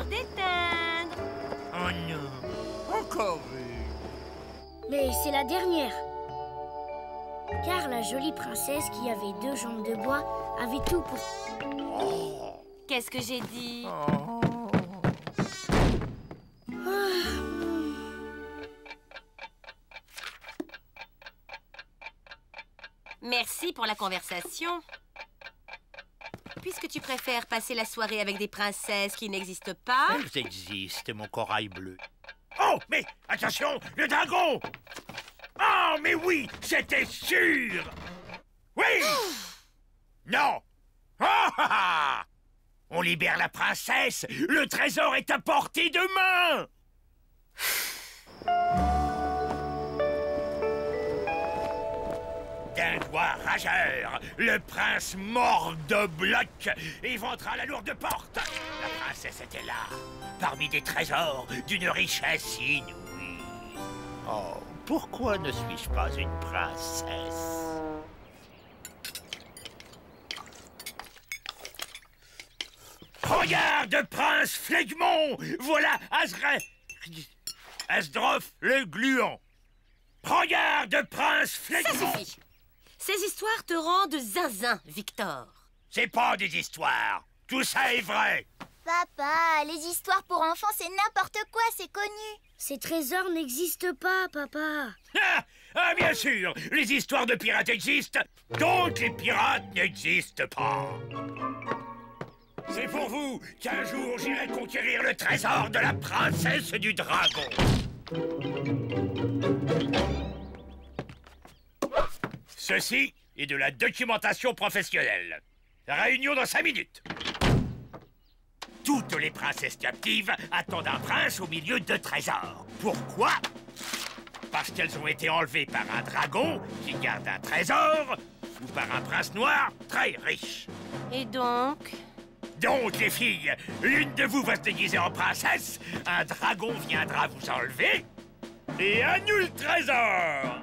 l'heure d'éteindre. Oh non, encore une. Mais c'est la dernière. Car la jolie princesse qui avait 2 jambes de bois avait tout pour... Oh. Qu'est-ce que j'ai dit? Oh. Merci pour la conversation. Puisque tu préfères passer la soirée avec des princesses qui n'existent pas... Elles existent, mon corail bleu. Oh, mais attention, le dragon! Oh, mais oui, c'était sûr! Oui! Non! Ah, ah, ah. On libère la princesse! Le trésor est à portée de main! D'un doigt rageur, le prince mord de bloc éventera la lourde porte. La princesse était là, parmi des trésors d'une richesse inouïe. Oh, pourquoi ne suis-je pas une princesse? Regarde, prince Flegmont! Voilà Asdrof le gluant. Regarde, prince Flegmont! Ça suffit. Ces histoires te rendent zinzin, Victor. C'est pas des histoires. Tout ça est vrai. Papa, les histoires pour enfants, c'est n'importe quoi, c'est connu. Ces trésors n'existent pas, papa. Ah, bien sûr, les histoires de pirates existent, donc les pirates n'existent pas. C'est pour vous qu'un jour j'irai conquérir le trésor de la princesse du dragon. Ceci est de la documentation professionnelle. Réunion dans 5 minutes. Toutes les princesses captives attendent un prince au milieu de trésors. Pourquoi? Parce qu'elles ont été enlevées par un dragon qui garde un trésor ou par un prince noir très riche. Et donc? Donc, les filles, l'une de vous va se déguiser en princesse, un dragon viendra vous enlever, et à nous le trésor!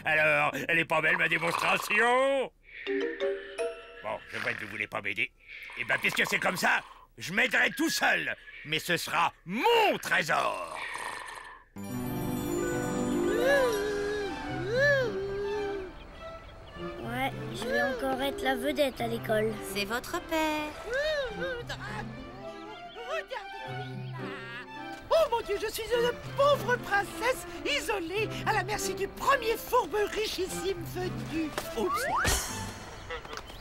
Alors, elle est pas belle ma démonstration? Bon, je vois que vous voulez pas m'aider. Eh ben, puisque c'est comme ça, je m'aiderai tout seul, mais ce sera mon trésor! Ouais, je vais encore être la vedette à l'école. C'est votre père. Oh mon Dieu, je suis une pauvre princesse isolée à la merci du premier fourbe richissime venu. Oups.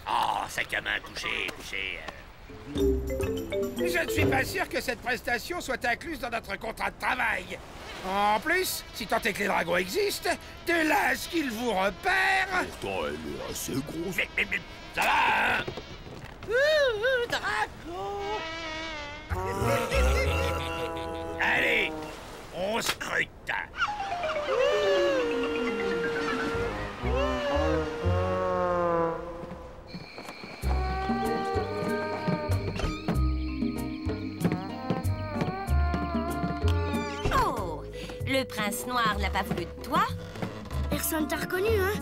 Oh, sac à main, touché. Je ne suis pas sûr que cette prestation soit incluse dans notre contrat de travail. En plus, si tant est que les dragons existent, de là à ce qu'ils vous repèrent... Pourtant, elle est assez grosse. Mais, ça va, hein? Dragon. Allez, on scrute. Oh, le prince noir n'a pas voulu de toi. Personne t'a reconnu, hein?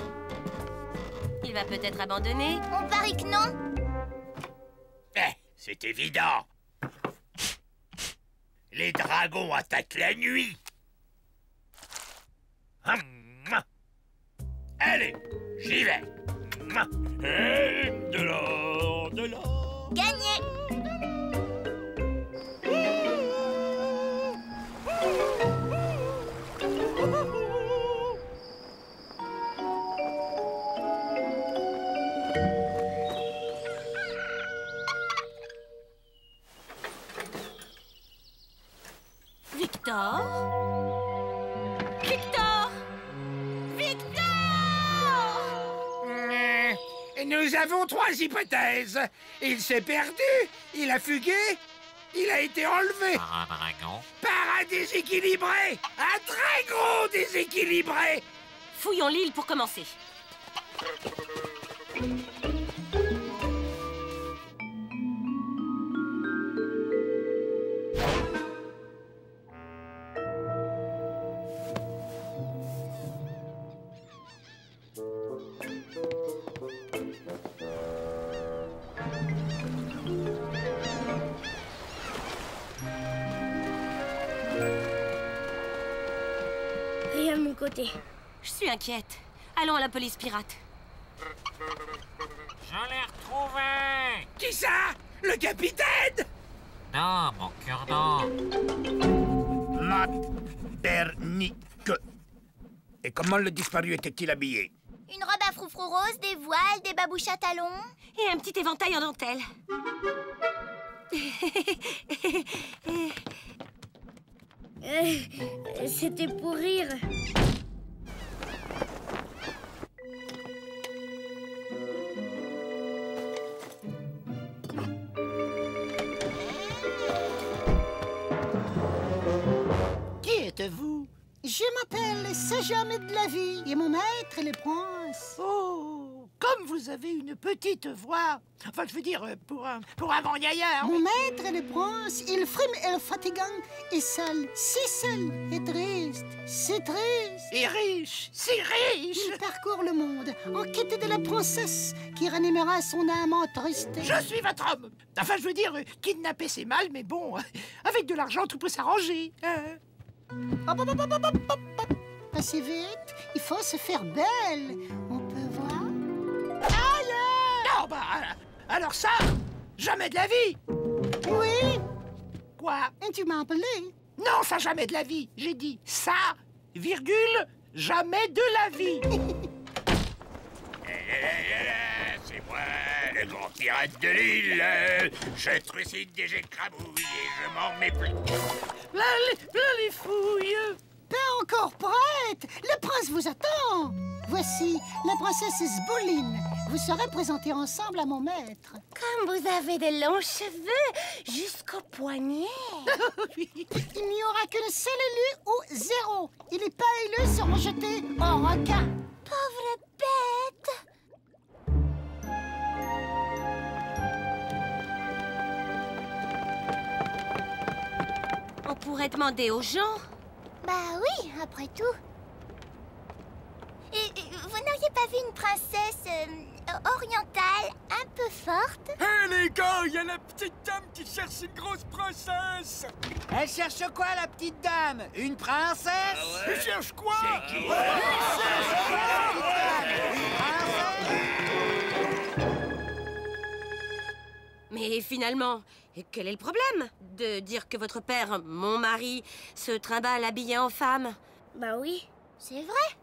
Il va peut-être abandonner. On parie que non. C'est évident. Les dragons attaquent la nuit. Allez, j'y vais. Et de l'or. Gagné. Victor? Victor? Victor! Nous avons 3 hypothèses. Il s'est perdu, il a fugué, il a été enlevé. Par un dragon. Par un déséquilibré. Un très gros déséquilibré. Fouillons l'île pour commencer. côté. Je suis inquiète. Allons à la police pirate. Je l'ai retrouvé. Qui ça? Le capitaine? Non, mon cure-dent. Maternique. Et comment le disparu était-il habillé? Une robe à froufrou rose, des voiles, des babouches à talons. Et un petit éventail en dentelle. C'était pour rire. Qui êtes-vous? Je m'appelle Saint-Jamais de la vie et mon maître est le prince. Oh, comme vous avez une petite voix. Enfin, je veux dire, pour un grand gaillard. Mon maître est le prince, il frime et fatigant et seul, si seul et triste, c'est triste. Et riche, si riche. Il parcourt le monde en quête de la princesse qui ranimera son âme en triste. Je suis votre homme. Enfin, je veux dire, kidnapper c'est mal, mais bon, avec de l'argent, tout peut s'arranger. Hop, hop, hop, hop, hop, hop, hop. Assez vite, il faut se faire belle. On peut voir. Non, bah, alors ça, jamais de la vie. Oui, Quoi? et tu m'as appelé. Non, ça, jamais de la vie. J'ai dit ça, virgule, jamais de la vie. C'est moi, le grand pirate de l'île. Je trucide et j'écrabouille et je m'en mets plus. Là, les fouilles. Pas encore prête. Le prince vous attend. Voici la princesse Sboline. Vous serez présentés ensemble à mon maître. Comme vous avez de longs cheveux jusqu'au poignet. Il n'y aura qu'une seule élue ou zéro. Et les pas élus seront jetés en requin. Pauvre bête. On pourrait demander aux gens. Bah oui, après tout. Et vous n'auriez pas vu une princesse orientale un peu forte? Hé les gars, il y a la petite dame qui cherche une grosse princesse. Elle cherche quoi, la petite dame? Une princesse? Elle cherche quoi? Mais finalement, quel est le problème de dire que votre père, mon mari, se trimballe habillé en femme? Bah oui. C'est vrai.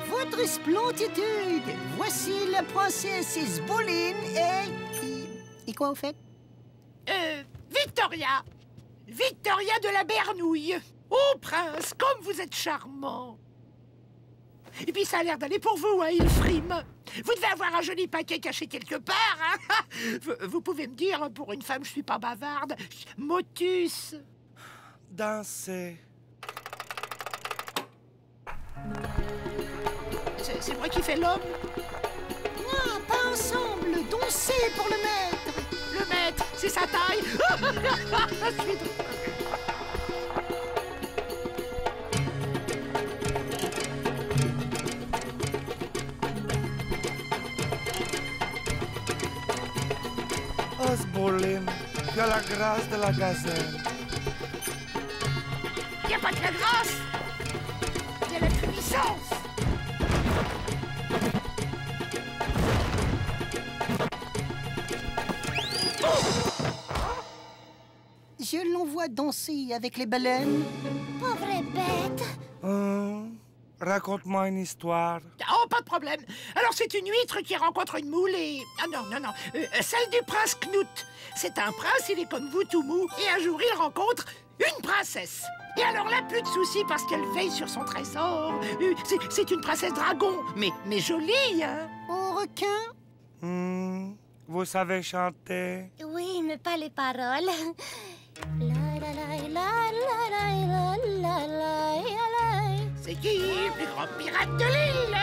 Votre splenditude. Voici la princesse Sboline et quoi vous faites? Victoria. Victoria de la Bernouille. Oh, prince, comme vous êtes charmant. Et puis ça a l'air d'aller pour vous, hein, il frime. Vous devez avoir un joli paquet caché quelque part, hein. Vous pouvez me dire, pour une femme, je suis pas bavarde. Motus. Danser. C'est moi qui fais l'homme. Ah, pas ensemble. Dansez pour le maître. Le maître, c'est sa taille. Je suis drôle. Sboline, tu as la grâce de la gazelle. Il n'y a pas que la grâce. Il y a la puissance. Je l'envoie danser avec les baleines. Pauvre bête. Raconte-moi une histoire. Oh, pas de problème. Alors, c'est une huître qui rencontre une moule et... Ah non, non, non. Celle du prince Knut. C'est un prince, il est comme vous, tout mou. Et un jour, il rencontre une princesse. Et alors là, plus de soucis parce qu'elle veille sur son trésor. C'est une princesse dragon, mais jolie, hein. Au requin. Vous savez chanter? Oui, mais pas les paroles. C'est qui le plus grand pirate de l'île?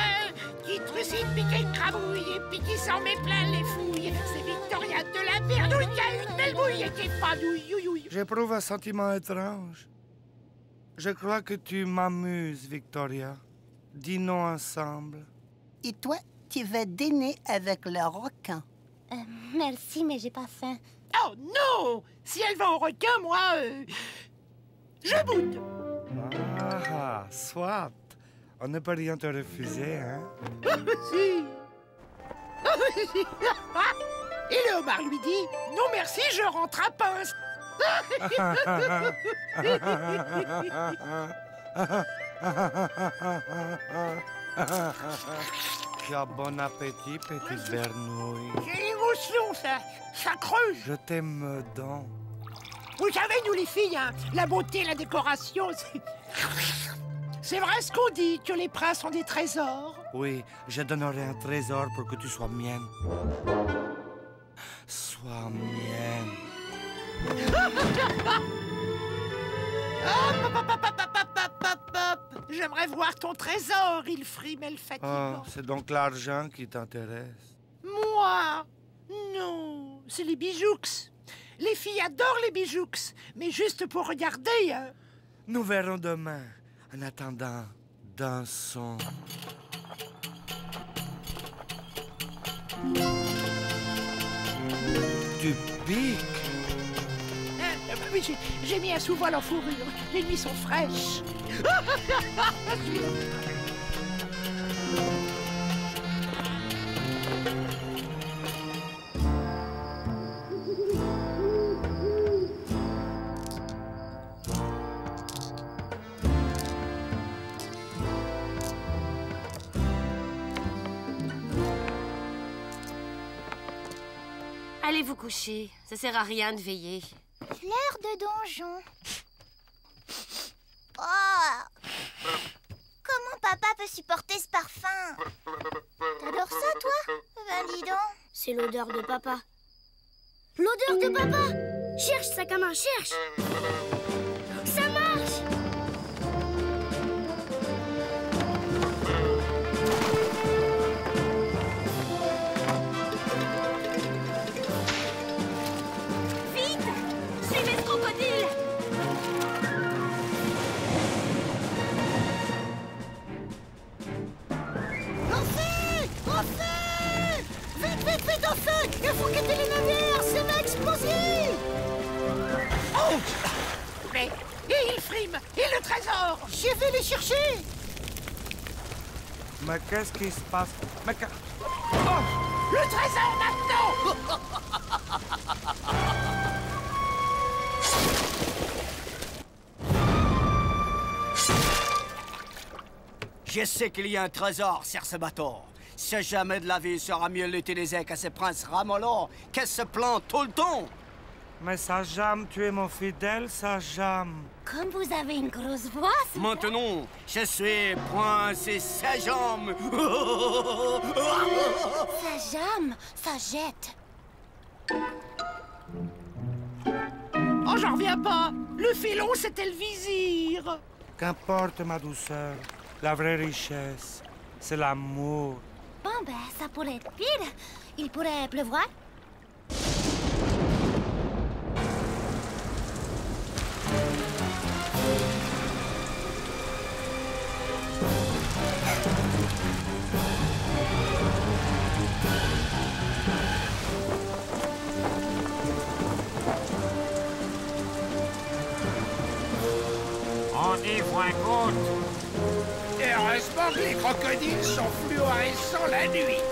Qui trucide, puis qui écrabouille, et puis qui s'en met plein les fouilles. C'est Victoria de la Bernouille qui a une belle bouille et qui est pas douille. J'éprouve un sentiment étrange. Je crois que tu m'amuses, Victoria. Dis-nous ensemble. Et toi, tu vas dîner avec le requin. Merci, mais j'ai pas faim. Oh non! Si elle va au requin, moi, je boude. Ah, soit. On ne peut rien te refuser, hein? Si. Et le homard lui dit, non merci, je rentre à pince. Tu as bon appétit, petite bernouille. C'est l'émotion, ça creuse. Je t'aime donc. Vous savez, nous les filles, hein, la beauté, la décoration, c'est vrai ce qu'on dit, que les princes ont des trésors. Oui, je donnerai un trésor pour que tu sois mienne. Sois mienne. J'aimerais voir ton trésor, il frime le fatigant. Oh, c'est donc l'argent qui t'intéresse. Moi? Non, c'est les bijoux. Les filles adorent les bijoux, mais juste pour regarder. Hein. Nous verrons demain. En attendant, dansons. Tu piques? Oui, j'ai mis un sous-voile en fourrure. Les nuits sont fraîches. Allez vous coucher, ça sert à rien de veiller. Fleur de donjon. Oh! Comment papa peut supporter ce parfum? T'adores ça, toi? Ben dis donc. C'est l'odeur de papa. L'odeur de papa! Cherche, sac à main, cherche! Ça marche! Vite! Suivez ce crocodile! Au feu! Vite, au feu! Il faut quitter les navires, ça va exploser! Oh! Mais, et il frime, et le trésor! Je vais les chercher! Mais qu'est-ce qui se passe? Mais Oh! Le trésor maintenant! Je sais qu'il y a un trésor sur ce bateau. Si jamais de la vie sera mieux l'utiliser que ce prince ramollo, qu'elle se plante tout le temps. Mais Sajam, tu es mon fidèle Sajam. Comme vous avez une grosse voix, Maintenant, je suis prince Sajam. ça jame, ça jette. Oh, j'en reviens pas! Le filon, c'était le vizir! Qu'importe ma douceur, la vraie richesse, c'est l'amour. Bon ben, ça pourrait être pire. Il pourrait pleuvoir. On y voit goutte. Et heureusement que les crocodiles sont fluorescents la nuit.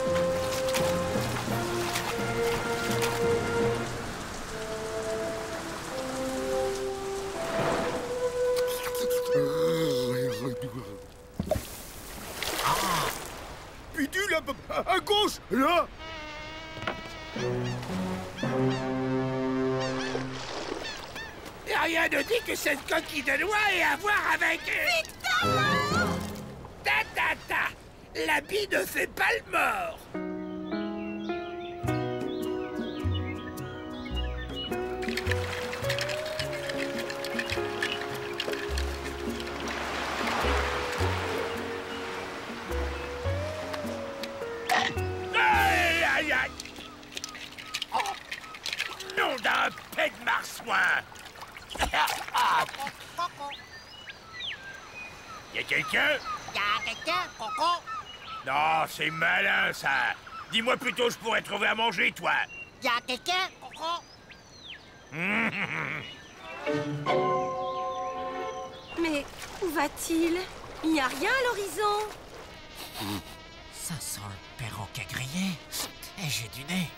Bidule à gauche, là. Et rien ne dit que cette coquille de noix ait à voir avec... Victor! Ta! L'habit ne fait pas le mort. Aïe! Oh, nom d'un pet de marsouin. Y a quelqu'un? Coco? Non, c'est malin, ça. Dis-moi plutôt, je pourrais trouver à manger, toi. Y a quelqu'un, Coco? Mais où va-t-il? Il n'y a rien à l'horizon. Ça sent le perroquet grillé. Et j'ai du nez.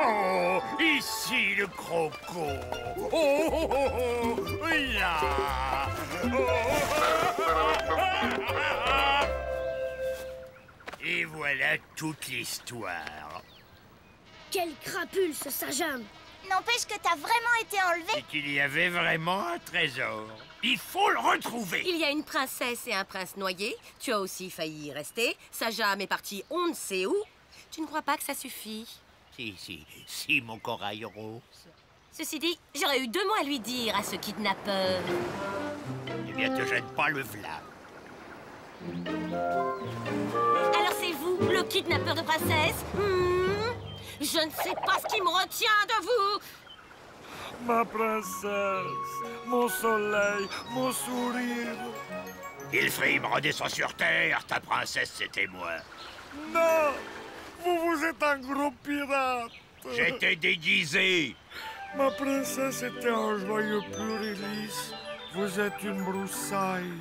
Oh, ici le croco. Oh, oh, oh, oh, là. Et voilà toute l'histoire. Quelle crapule, ce Sajam! N'empêche que t'as vraiment été enlevé. Et qu'il y avait vraiment un trésor. Il faut le retrouver. Il y a une princesse et un prince noyés. Tu as aussi failli y rester. Sajam est parti on ne sait où. Tu ne crois pas que ça suffit? Si, mon corail rose. Ceci dit, j'aurais eu 2 mots à lui dire à ce kidnappeur. Eh bien, te gêne pas le v'là. Alors c'est vous, le kidnappeur de princesse? Je ne sais pas ce qui me retient de vous. Ma princesse, mon soleil, mon sourire. Ilfrim, redescends sur terre. Ta princesse, c'était moi. Non, vous êtes un gros pirate. J'étais déguisé. Ma princesse était un joyeux plurilis. Vous êtes une broussaille.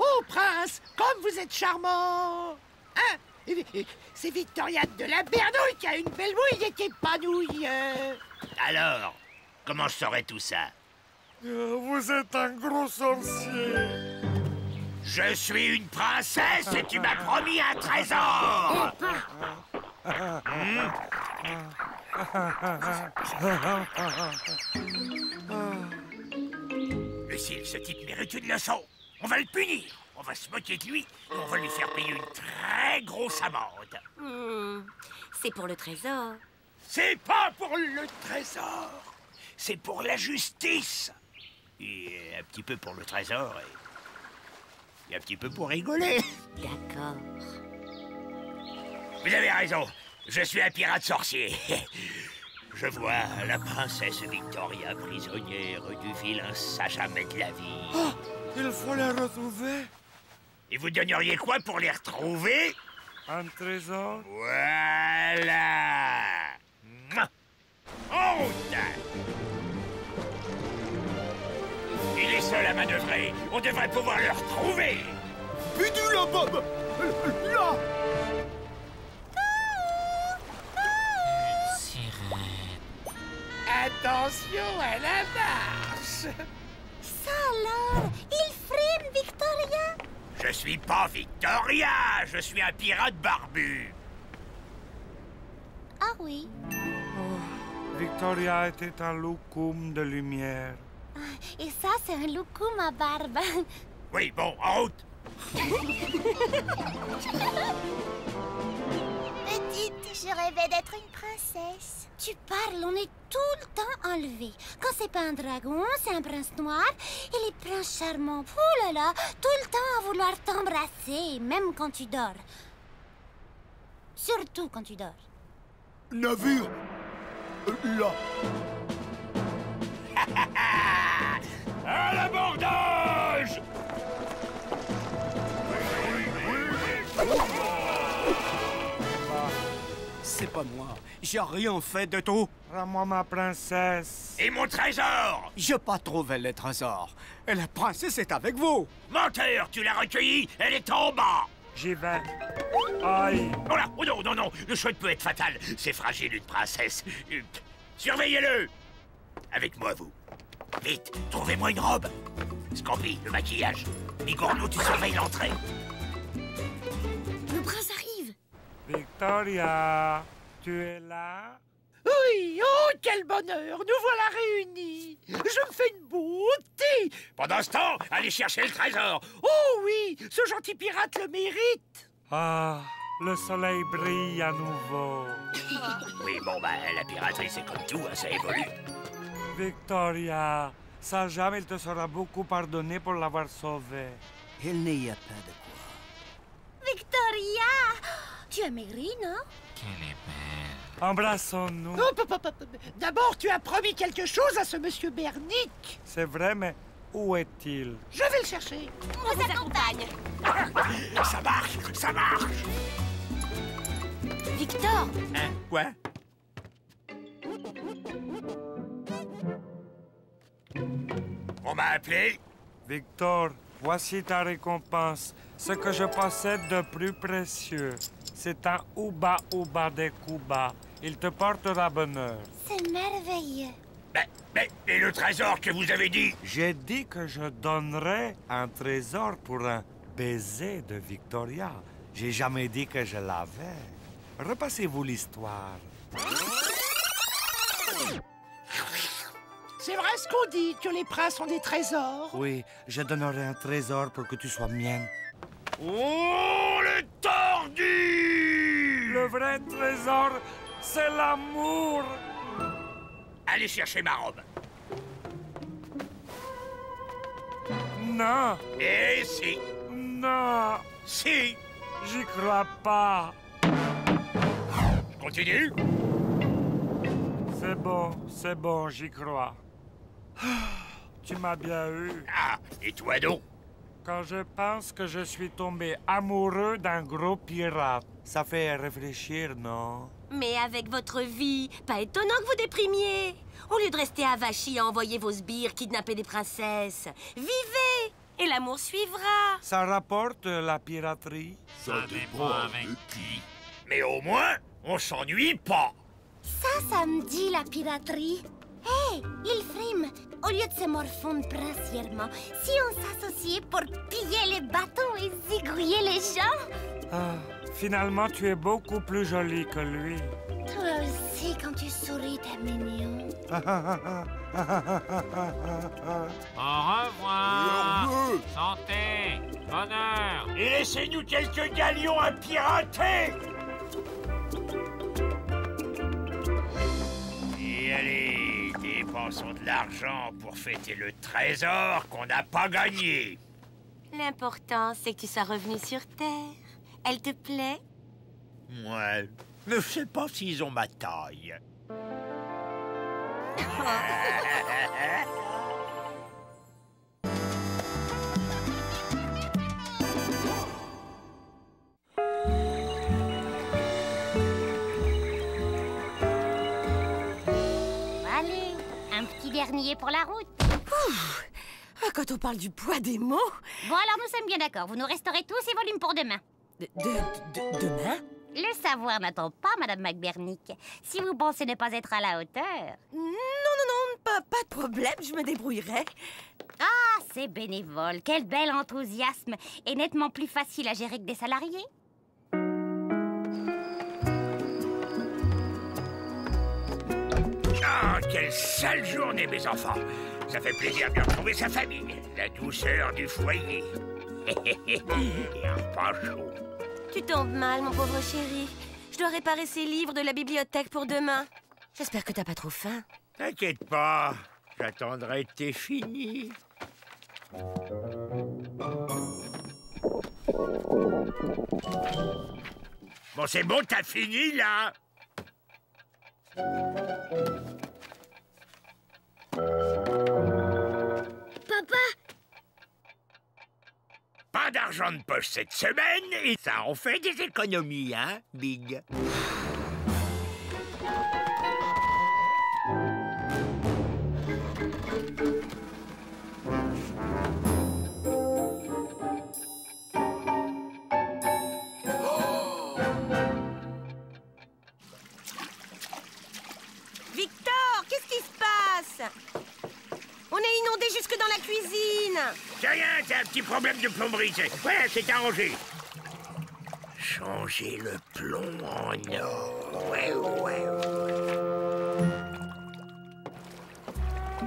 Oh, prince, comme vous êtes charmant! Hein? C'est Victoriane de la Bernouille qui a une belle mouille et qui épanouille. Alors, comment je saurais tout ça? Vous êtes un gros sorcier. Je suis une princesse et tu m'as promis un trésor. Lucille, ce type mérite une leçon. On va le punir. On va se moquer de lui et on va lui faire payer une très grosse amende. C'est pour le trésor. C'est pas pour le trésor. C'est pour la justice. Et un petit peu pour le trésor et un petit peu pour rigoler. D'accord. Vous avez raison. Je suis un pirate sorcier. Je vois la princesse Victoria prisonnière du vilain Sajam de la vie. Oh, il faut la retrouver. Et vous donneriez quoi pour les retrouver? Un trésor? Voilà. En route. Il est seul à manœuvrer. On devrait pouvoir le retrouver. Bidule la Bob. Là. Une sirène. Attention à la marche. Ça alors, Ilfrim, Victoria. Je suis pas Victoria, je suis un pirate barbu. Ah oui. Oh, Victoria était un loukoum de lumière. Et ça, c'est un loukoum à barbe. Oui, bon, en route. Petite, je rêvais d'être une princesse. Tu parles, on est tout le temps enlevé. Quand c'est pas un dragon, c'est un prince noir. Et les princes charmants, oh là là, tout le temps à vouloir t'embrasser, même quand tu dors. Surtout quand tu dors. Navire. Là. À l'abordage! C'est pas moi. J'ai rien fait de tout. Rends-moi ma princesse. Et mon trésor! J'ai pas trouvé le trésor. Et la princesse est avec vous. Menteur, tu l'as recueillie, elle est en bas! J'y vais. Aïe. Oh là, oh non, non, non, le choc peut être fatal. C'est fragile, une princesse. Surveillez-le! Avec moi, vous. Vite, trouvez-moi une robe. Scampi, le maquillage. Bigorneau, tu surveilles l'entrée. Le prince arrive. Victoria, tu es là? Oui, oh, quel bonheur! Nous voilà réunis! Je me fais une beauté! Pendant ce temps, allez chercher le trésor. Oh oui, ce gentil pirate le mérite! Ah, le soleil brille à nouveau. Oui, bon, bah, la piraterie, c'est comme tout, hein, ça évolue. Victoria, Sajam, il te sera beaucoup pardonné pour l'avoir sauvé. Il n'y a pas de quoi. Victoria! Tu as maigri, non? Qu'elle est belle. Embrassons-nous. Oh, D'abord, tu as promis quelque chose à ce monsieur Bernick. C'est vrai, mais Où est-il? Je vais le chercher. On vous accompagne. Ça marche, ça marche. Victor, Hein? Quoi? On m'a appelé? Victor, voici ta récompense. Ce que je possède de plus précieux. C'est un Uba Uba de Cuba. Il te portera bonheur. C'est merveilleux. Et le trésor que vous avez dit? J'ai dit que je donnerais un trésor pour un baiser de Victoria. J'ai jamais dit que je l'avais. Repassez-vous l'histoire. C'est vrai ce qu'on dit, que les princes ont des trésors. Oui, je donnerai un trésor pour que tu sois mienne. Oh, le tordu! Le vrai trésor, c'est l'amour. Allez chercher ma robe. Non, Et si, non, si, j'y crois pas. je continue. C'est bon, j'y crois. Tu m'as bien eu. Ah, et toi donc? Quand je pense que je suis tombé amoureux d'un gros pirate, ça fait réfléchir, non? mais avec votre vie, pas étonnant que vous déprimiez. Au lieu de rester avachis à envoyer vos sbires kidnapper des princesses, vivez et l'amour suivra. Ça rapporte la piraterie? Ça dépend avec qui. Mais au moins, on s'ennuie pas. Ça me dit la piraterie. Hé, Ilfrim, au lieu de se morfondre princièrement, si on s'associait pour piller les bateaux et zigouiller les gens? Ah, finalement, tu es beaucoup plus jolie que lui. Toi aussi, quand tu souris, t'es mignon. Au revoir. Santé. Bonheur. Et laissez-nous quelques galions à pirater. Et allez, dépensons de l'argent pour fêter le trésor qu'on n'a pas gagné. L'important, c'est que tu sois revenu sur Terre. Elle te plaît? Ouais, mais je sais pas s'ils ont ma taille. Allez, un petit dernier pour la route. Quand on parle du poids des mots... Bon, alors nous sommes bien d'accord. Vous nous resterez tous ces volumes pour demain. Demain? Le savoir n'attend pas, Madame McBernick. Si vous pensez ne pas être à la hauteur... Non, pas de problème, je me débrouillerai. Ah, c'est bénévole. Quel bel enthousiasme. Et nettement plus facile à gérer que des salariés. Ah, quelle sale journée, mes enfants. Ça fait plaisir de retrouver sa famille. La douceur du foyer. Et un repas chaud. Tu tombes mal, mon pauvre chéri. Je dois réparer ces livres de la bibliothèque pour demain. J'espère que t'as pas trop faim. T'inquiète pas, j'attendrai que t'aies fini. Bon, c'est bon, t'as fini, là? Papa, Pas d'argent de poche cette semaine, et ça en fait des économies, hein, Big? Victor, qu'est-ce qui se passe? On est inondé jusque dans la cuisine. C'est rien, c'est un petit problème de plomberie. Voilà, c'est arrangé. Changer le plomb en or. Ouais.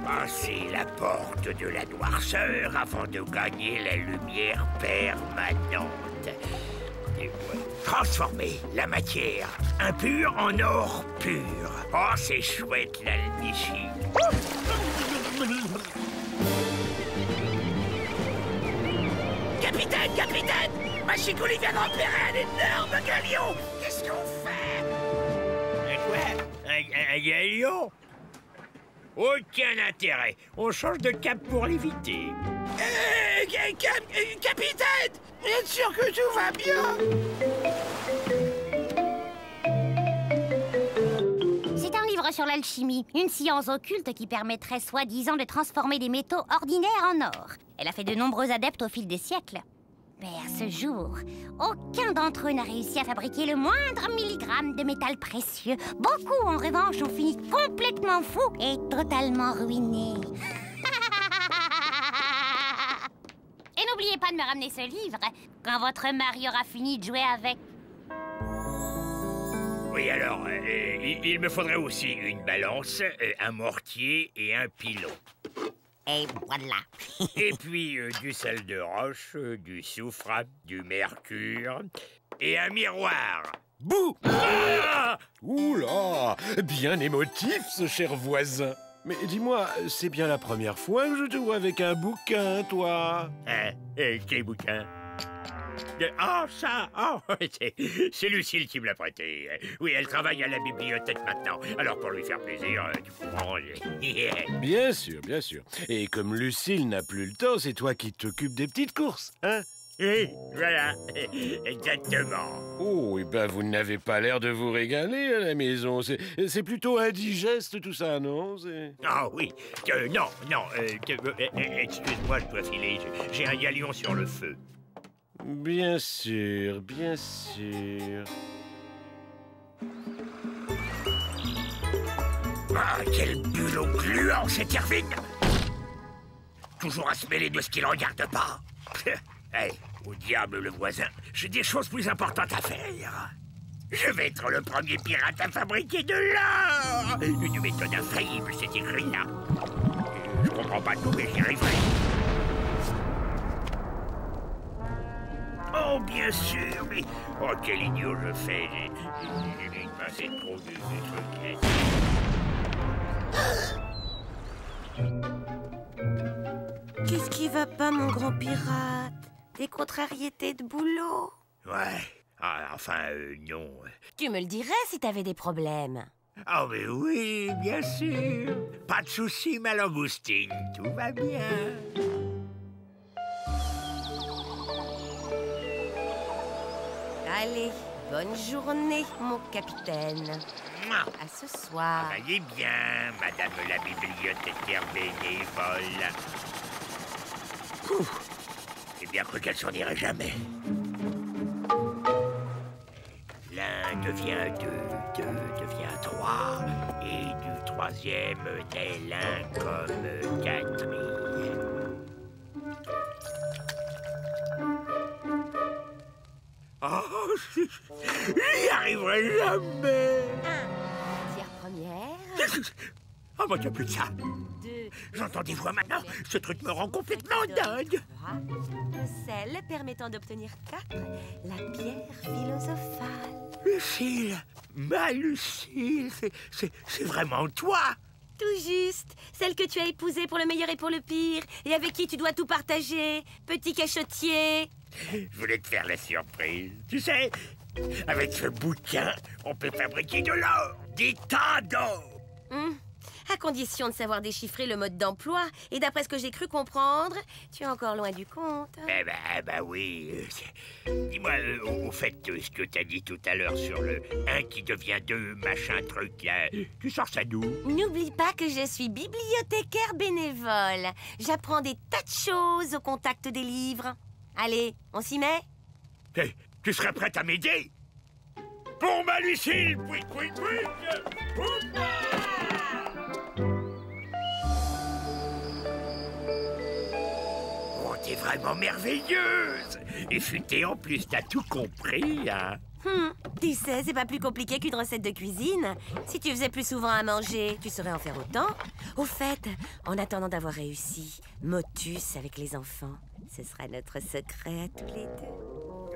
Passer la porte de la noirceur avant de gagner la lumière permanente. Et voilà. Transformer la matière impure en or pur. Oh, c'est chouette, l'alchimie. Capitaine! Machicoli vient de repérer un énorme galion! Qu'est-ce qu'on fait? Un quoi? Un galion? Aucun intérêt. On change de cap pour l'éviter. Capitaine, êtes sûr que tout va bien? C'est un livre sur l'alchimie, une science occulte qui permettrait soi-disant de transformer des métaux ordinaires en or. Elle a fait de nombreux adeptes au fil des siècles. Mais à ce jour, aucun d'entre eux n'a réussi à fabriquer le moindre milligramme de métal précieux. Beaucoup, en revanche, ont fini complètement fous et totalement ruinés. Et n'oubliez pas de me ramener ce livre quand votre mari aura fini de jouer avec. Oui, alors, il me faudrait aussi une balance, un mortier et un pilon. Et voilà. Et puis du sel de roche, du soufre, du mercure et un miroir. Bouh! Ah! Oula! Bien émotif, ce cher voisin. Mais dis-moi, c'est bien la première fois que je te vois avec un bouquin, toi? Hein? Quel bouquin? Oh, ça! Oh, c'est Lucille qui me l'a prêté. Oui, elle travaille à la bibliothèque maintenant. Alors, pour lui faire plaisir, tu comprends... Bien sûr, bien sûr. Et comme Lucille n'a plus le temps, c'est toi qui t'occupes des petites courses, hein? Oui, voilà, exactement. Oh, et ben vous n'avez pas l'air de vous régaler à la maison. C'est plutôt indigeste tout ça, non? Ah oui, non, excuse-moi, je dois filer. J'ai un galion sur le feu. Bien sûr, bien sûr. Ah, quel bulot gluant, cet Irving! Toujours à se mêler de ce qu'il regarde pas. Hey, au diable le voisin, j'ai des choses plus importantes à faire. Je vais être le premier pirate à fabriquer de l'or. Une méthode infaillible, c'est écrit là. Je comprends pas tout, mais j'y arriverai. Oh, bien sûr, mais... Oh, quel idiot je fais. J'ai passé trop de trucs. Qu'est-ce qui va pas, mon grand pirate? Des contrariétés de boulot? Ouais. Ah, enfin, non. Tu me le dirais si t'avais des problèmes. Oh, mais oui, bien sûr. Pas de soucis, ma langoustine. Tout va bien. Allez, bonne journée, mon capitaine. À ce soir. Travaillez bien, madame la bibliothécaire bénévole. J'ai bien cru qu'elle s'en irait jamais. L'un devient deux, deux devient trois, et du troisième naît l'un comme quatrième. Oh, j'y arriverai jamais. Matière première. Oh, moi, il n'y a plus de ça. 2. J'entends des voix maintenant. Ce truc me rend complètement dingue. 3. Le sel permettant d'obtenir 4. La pierre philosophale. Lucille, ma Lucille, c'est vraiment toi. Tout juste. Celle que tu as épousée pour le meilleur et pour le pire. Et avec qui tu dois tout partager. Petit cachotier. Je voulais te faire la surprise. Tu sais, avec ce bouquin, on peut fabriquer de l'or. Des tas d'or. À condition de savoir déchiffrer le mode d'emploi. Et d'après ce que j'ai cru comprendre, tu es encore loin du compte. Eh ben oui. Dis-moi, au fait, ce que t'as dit tout à l'heure sur le 1 qui devient 2, machin truc, là, tu sors ça d'où? N'oublie pas que je suis bibliothécaire bénévole. J'apprends des tas de choses au contact des livres. Allez, on s'y met? Tu serais prête à m'aider? Pour ma Lucille, quick, quick, quick. Oh, t'es vraiment merveilleuse. Et futée en plus, t'as tout compris, hein? Tu sais, c'est pas plus compliqué qu'une recette de cuisine. Si tu faisais plus souvent à manger, tu saurais en faire autant. Au fait, en attendant d'avoir réussi, motus avec les enfants, ce sera notre secret à tous les deux.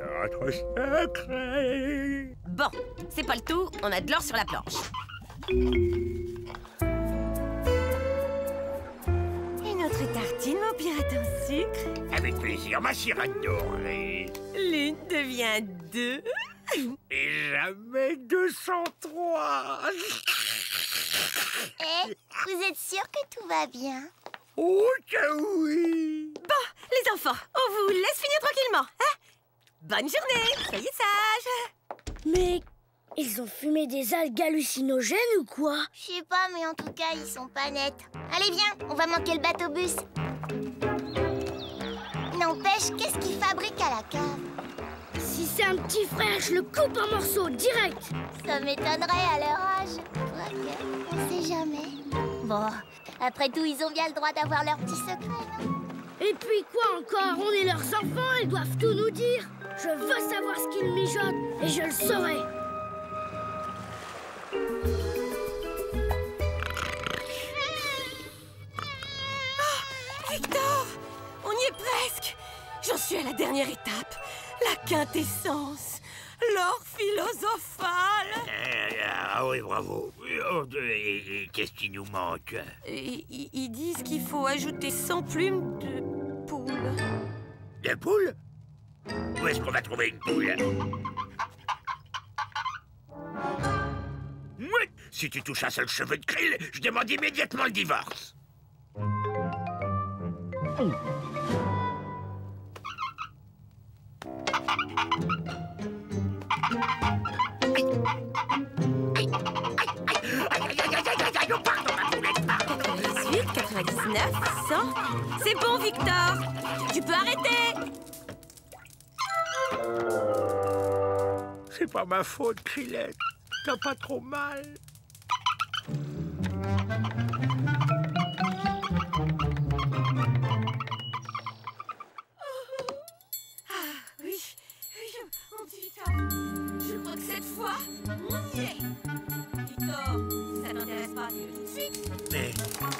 Notre secret. Bon, c'est pas le tout, on a de l'or sur la planche. Une autre tartine, mon pirate en sucre. Avec plaisir, ma sirène dorée. L'une devient 2. Et jamais 203. Eh, vous êtes sûr que tout va bien? Oh, que oui! Bon, les enfants, on vous laisse finir tranquillement, hein? Bonne journée, soyez sages. Mais ils ont fumé des algues hallucinogènes ou quoi? Je sais pas, mais en tout cas, ils sont pas nets. Allez, viens, on va manquer le bateau-bus. N'empêche, qu'est-ce qu'ils fabriquent à la cave? Si c'est un petit frère, je le coupe en morceaux, direct. Ça m'étonnerait à leur âge. Quoique, on sait jamais. Bon, après tout, ils ont bien le droit d'avoir leurs petits secrets, non? Et puis quoi encore? On est leurs enfants, ils doivent tout nous dire. Je veux savoir ce qu'ils mijotent et je le saurai. Oh, Victor, on y est presque. J'en suis à la dernière étape, la quintessence, l'or philosophal. Ah oui, bravo. Et qu'est-ce qui nous manque? Ils disent qu'il faut ajouter 100 plumes de poule. Des poules? Où est-ce qu'on va trouver une poule? Oui. Si tu touches un seul cheveu de krill, je demande immédiatement le divorce. Ensuite, 99, 100. C'est bon, Victor. Tu peux arrêter. C'est pas ma faute, Krillette. T'as pas trop mal. Oui, mon petit Victor. Je crois que cette fois, on y est. Victor, si ça t'intéresse pas, dis-le tout de suite. Mais,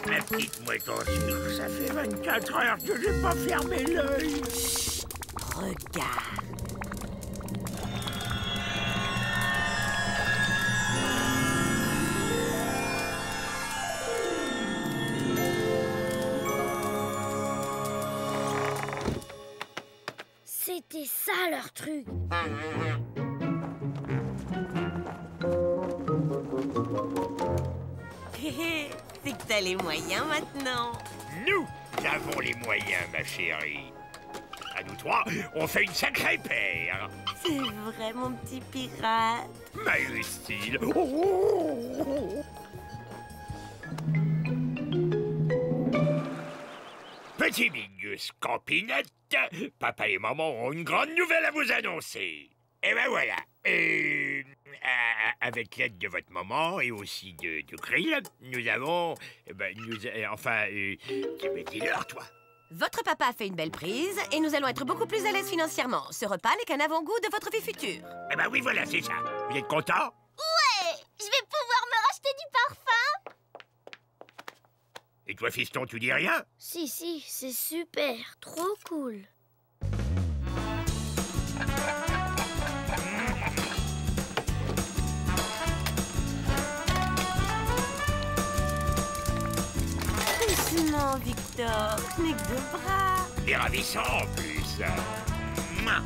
ma petite mouette en sucre, ça fait 24 heures que j'ai pas fermé l'œil. Chut, regarde. C'était ça leur truc. C'est que t'as les moyens maintenant. Nous avons les moyens, ma chérie. À nous trois, on fait une sacrée paire. C'est vrai, mon petit pirate. Maëstyle. Oh. Petit Mingus Campinette, papa et maman ont une grande nouvelle à vous annoncer. Et ben voilà. Avec l'aide de votre maman et aussi de Krill, nous avons... dis-leur, toi. Votre papa a fait une belle prise et nous allons être beaucoup plus à l'aise financièrement. Ce repas n'est qu'un avant-goût de votre vie future. Eh ben oui, voilà, c'est ça. Vous êtes content? Ouais, je vais pouvoir me racheter du parfum. Et toi, fiston, tu dis rien? Si, c'est super, trop cool. Doucement, Victor, mes deux bras. Et ravissant en plus. Mouah.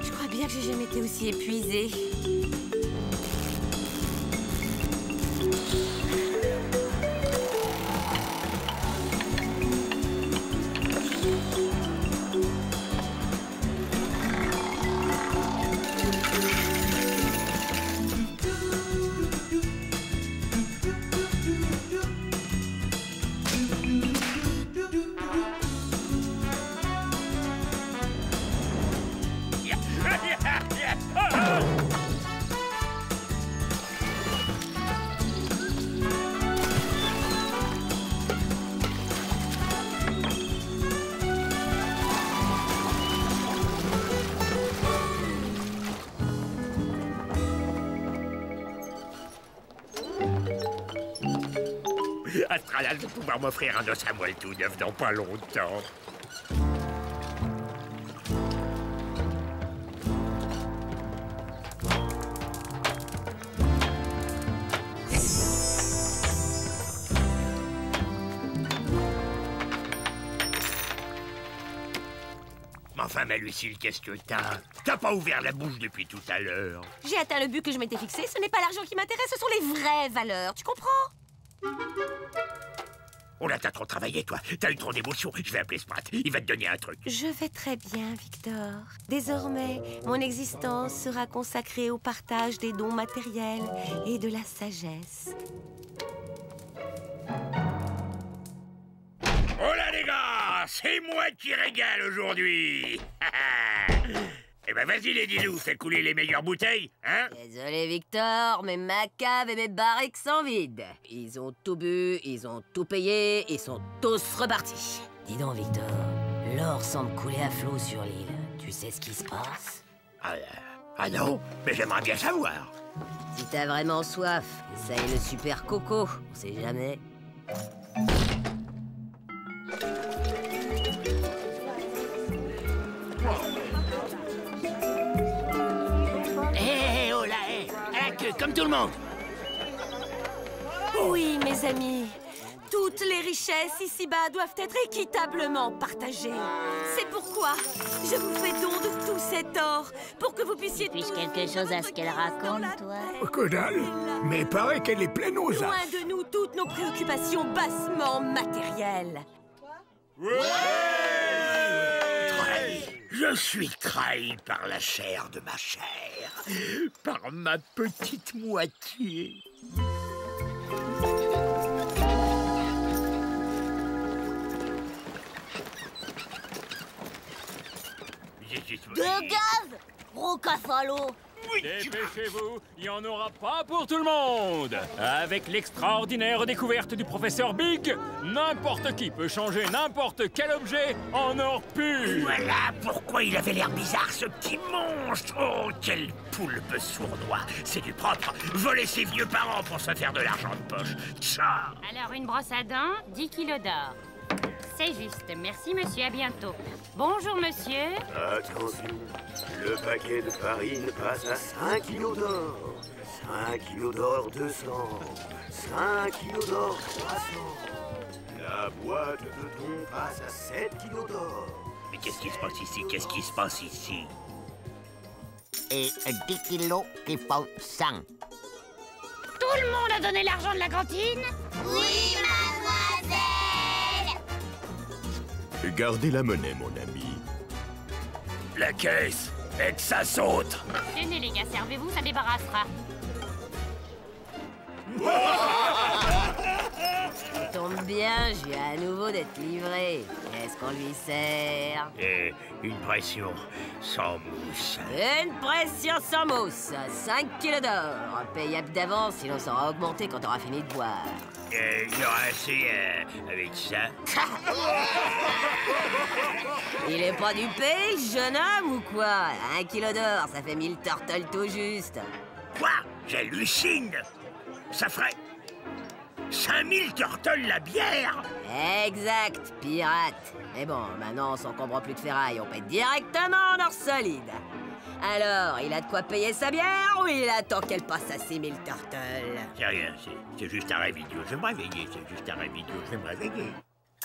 Je crois bien que j'ai jamais été aussi épuisée. Astralal va pouvoir m'offrir un os à moelle tout neuf dans pas longtemps. Enfin, ma Lucille, qu'est-ce que t'as? T'as pas ouvert la bouche depuis tout à l'heure. J'ai atteint le but que je m'étais fixé. Ce n'est pas l'argent qui m'intéresse, ce sont les vraies valeurs. Tu comprends? Oh là, t'as trop travaillé, toi. T'as eu trop d'émotions. Je vais appeler Sprat. Il va te donner un truc. Je vais très bien, Victor. Désormais, mon existence sera consacrée au partage des dons matériels et de la sagesse. Oh là, les gars, c'est moi qui régale aujourd'hui. Eh ben, vas-y, les dilous, fais couler les meilleures bouteilles, hein? Désolé, Victor, mais ma cave et mes barriques sont vides. Ils ont tout bu, ils ont tout payé, ils sont tous repartis. Dis donc, Victor, l'or semble couler à flot sur l'île. Tu sais ce qui se passe? Ah non, mais j'aimerais bien savoir. Si t'as vraiment soif, essaye le super coco, on sait jamais. Comme tout le monde. Oui, mes amis. Toutes les richesses ici-bas doivent être équitablement partagées. C'est pourquoi je vous fais don de tout cet or, pour que vous puissiez... Puis-je quelque chose à ce qu'elle raconte, toi? Que dalle. Mais paraît qu'elle est pleine aux as. Loin de nous toutes nos préoccupations bassement matérielles. Je suis trahi par la chair de ma chair, par ma petite moitié. De gaz, gros cafalo. Dépêchez-vous, il n'y en aura pas pour tout le monde. Avec l'extraordinaire découverte du professeur Big, n'importe qui peut changer n'importe quel objet en or pur. Voilà pourquoi il avait l'air bizarre, ce petit monstre. Oh, quel poulpe sournois. C'est du propre. Voler ses vieux parents pour se faire de l'argent de poche. Tcha. Alors, une brosse à dents, 10 kilos d'or. C'est juste. Merci, monsieur. À bientôt. Bonjour, monsieur. Attention, le paquet de farine passe à 5 kilos d'or. 5 kilos d'or 200. 5 kilos d'or 300. La boîte de thon passe à 7 kilos d'or. Mais qu'est-ce qui se passe ici? Qu'est-ce qui se passe ici? Et 10 kilos qui font 100. Tout le monde a donné l'argent de la cantine? Oui, mademoiselle. Gardez la monnaie, mon ami. La caisse, et que ça saute. Tenez, les gars, servez-vous, ça débarrassera. Ça tombe bien, je viens à nouveau d'être livré. Qu'est-ce qu'on lui sert? Une pression sans mousse. Une pression sans mousse. 5 kilos d'or. Payable d'avance, sinon ça aura augmenté quand t'auras fini de boire. Il y aura assez avec ça. Il est pas dupé, le jeune homme, ou quoi? 1 kilo d'or, ça fait 1000 tortolles tout juste. Quoi? J'hallucine. Ça ferait 5000 tortolles la bière. Exact, pirate. Mais bon, maintenant on s'encombre plus de ferraille, on paie directement en or solide. Alors, il a de quoi payer sa bière ou il attend qu'elle passe à 6000 tortolles? C'est rien, c'est juste un rêve idiot. Je vais me réveiller, c'est juste un rêve idiot. Je vais me réveiller.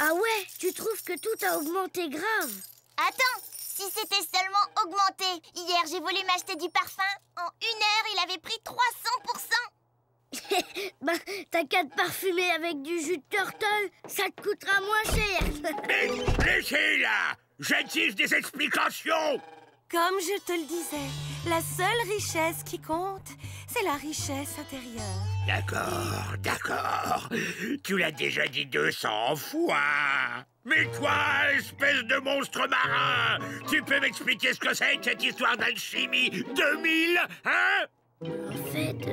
Ah ouais, tu trouves que tout a augmenté grave? Attends, si c'était seulement augmenté. Hier, j'ai voulu m'acheter du parfum. En 1 heure, il avait pris 300%. Bah, t'as qu'à te parfumer avec du jus de turtle, ça te coûtera moins cher. Mais laissez là! J'exige des explications! Comme je te le disais, la seule richesse qui compte, c'est la richesse intérieure. D'accord. Tu l'as déjà dit 200 fois. Mais toi, espèce de monstre marin, tu peux m'expliquer ce que c'est que cette histoire d'alchimie 2000, hein? En fait,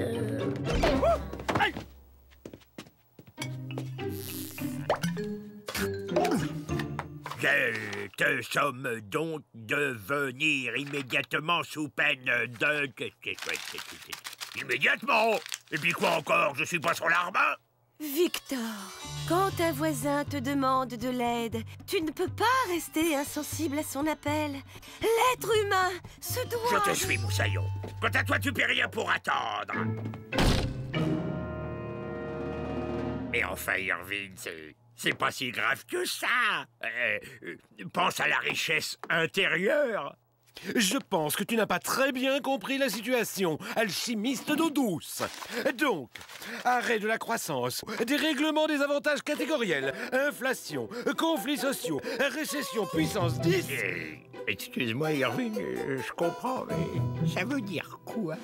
Je te somme donc de venir immédiatement sous peine de... Immédiatement! Et puis quoi encore? Je suis pas sur l'arbre? Victor, quand un voisin te demande de l'aide, tu ne peux pas rester insensible à son appel. L'être humain se doit... Je te suis, Moussaillon. Quant à toi, tu paies rien pour attendre. Mais enfin, Irvine, c'est pas si grave que ça. Pense à la richesse intérieure. Je pense que tu n'as pas très bien compris la situation, alchimiste d'eau douce. Donc, arrêt de la croissance, dérèglement des avantages catégoriels, inflation, conflits sociaux, récession puissance 10... Excuse-moi, Irvine, je comprends, mais ça veut dire quoi?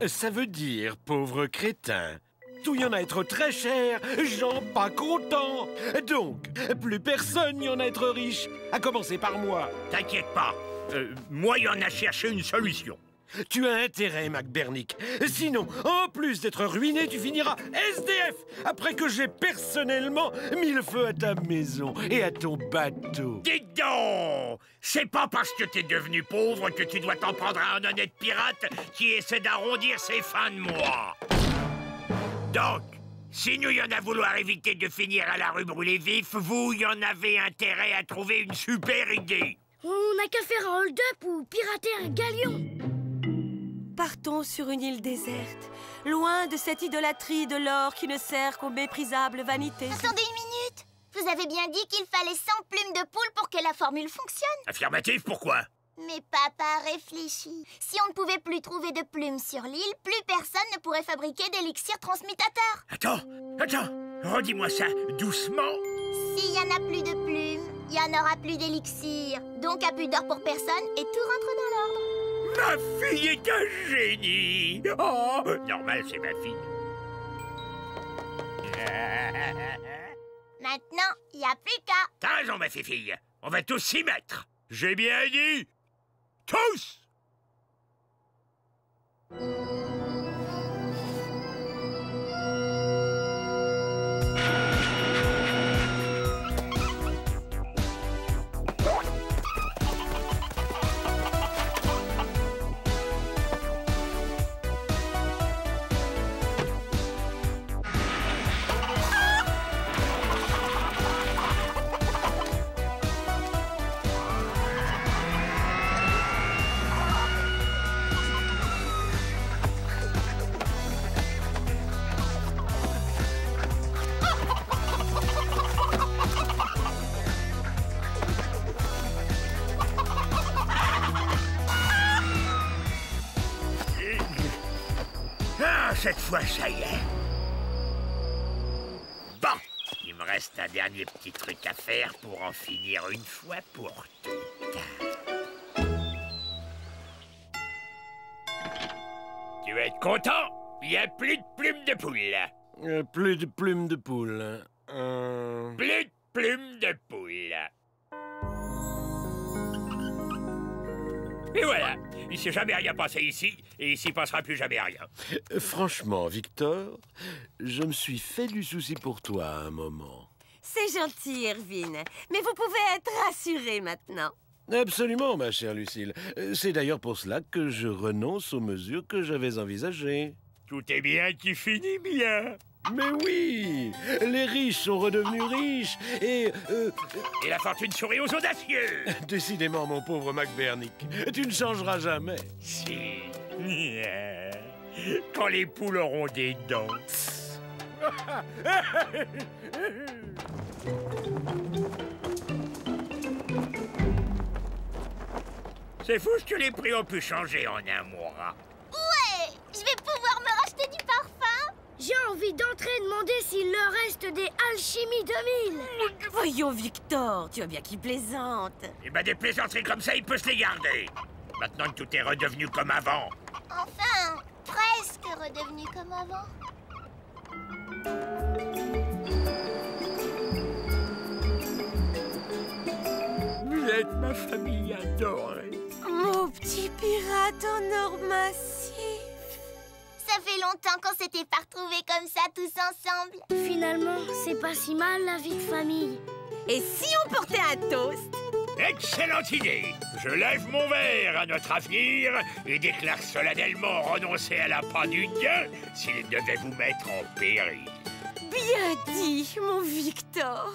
Ça veut dire, pauvre crétin, tout y en a être très cher, gens pas contents. Donc, plus personne y en a être riche, à commencer par moi. T'inquiète pas. Moi, il y en a cherché une solution. Tu as intérêt, McBernick. Sinon, en plus d'être ruiné, tu finiras SDF après que j'ai personnellement mis le feu à ta maison et à ton bateau. Dites donc! C'est pas parce que t'es devenu pauvre que tu dois t'en prendre à un honnête pirate qui essaie d'arrondir ses fins de mois. Donc, si nous y en a vouloir éviter de finir à la rue brûlée vif, vous y en avez intérêt à trouver une super idée. On n'a qu'à faire un hold-up ou pirater un galion. Partons sur une île déserte, loin de cette idolâtrie de l'or qui ne sert qu'aux méprisables vanités. Attendez une minute. Vous avez bien dit qu'il fallait 100 plumes de poule pour que la formule fonctionne. Affirmatif, pourquoi? Mais papa réfléchit. Si on ne pouvait plus trouver de plumes sur l'île, plus personne ne pourrait fabriquer d'élixir transmutateur. Attends, redis-moi ça doucement. S'il y en a plus de plumes, il n'y en aura plus d'élixir. Donc à plus d'or pour personne et tout rentre dans l'ordre. Ma fille est un génie. Oh, normal, c'est ma fille. Maintenant, il n'y a plus qu'à... T'as raison, ma fille. On va tous s'y mettre. J'ai bien dit... tous. Cette fois, ça y est. Bon, il me reste un dernier petit truc à faire pour en finir une fois pour toutes. Tu vas être content? Il n'y a plus de plumes de poule. Plus de plumes de poule. Plus de plumes de poule. Et voilà, il s'est jamais rien passé ici, et il s'y passera plus jamais rien. Franchement, Victor, je me suis fait du souci pour toi à un moment. C'est gentil, Irvine, mais vous pouvez être rassuré maintenant. Absolument, ma chère Lucille. C'est d'ailleurs pour cela que je renonce aux mesures que j'avais envisagées. Tout est bien qui finit bien. Mais oui, les riches sont redevenus riches et la fortune sourit aux audacieux. Décidément, mon pauvre McBernick, tu ne changeras jamais. Si. Quand les poules auront des dents. C'est fou ce que les prix ont pu changer en un mois. Ouais, je vais pouvoir me racheter du parfum. J'ai envie d'entrer et demander s'il leur reste des Alchimie 2000. Voyons, Victor, tu vois bien qu'il plaisante. Eh ben, des plaisanteries comme ça, il peut se les garder. Maintenant que tout est redevenu comme avant. Enfin, presque redevenu comme avant. Vous êtes ma famille adorée. Mon petit pirate en or massif. Ça fait longtemps qu'on s'était pas retrouvés comme ça, tous ensemble. Finalement, c'est pas si mal, la vie de famille. Et si on portait un toast? Excellente idée. Je lève mon verre à notre avenir et déclare solennellement renoncer à la part du gain s'il devait vous mettre en péril. Bien dit, mon Victor.